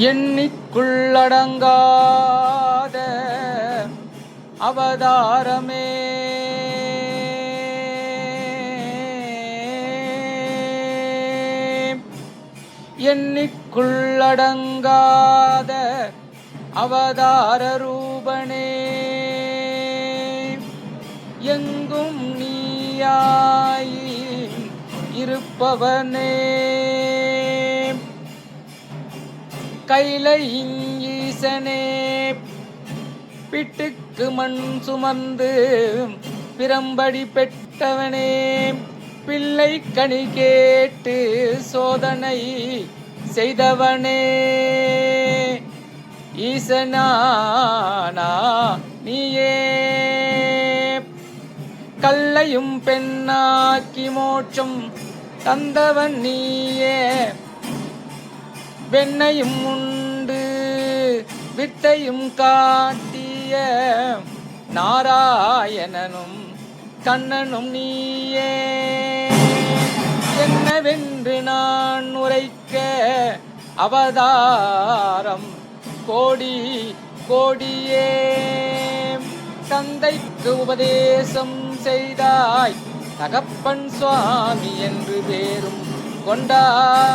எண்ணிக்குள்ளடங்காத அவதாரமே எண்ணிக்குள்ளடங்காத அவதார ரூபனே எங்கும் நீயாய் இருப்பவனே கைலை ஈசனே பிட்டுக்கு மண் சுமந்து பிரம்படி பெற்றவனே பிள்ளை கனி கேட்டு சோதனை செய்தவனே ஈசனானா நீயே கல்லையும் பெண்ணாக்கி மோட்சம் தந்தவன் நீயே வெண்ணையும் உண்டு வித்தையும் காட்டிய நாராயணனும் கண்ணனும் நீயே என்னவென்று நான் உரைக்க அவதாரம் கோடி கோடியே தந்தைக்கு உபதேசம் செய்தாய் தகப்பன் சுவாமி என்று பேரும் கொண்டாய்.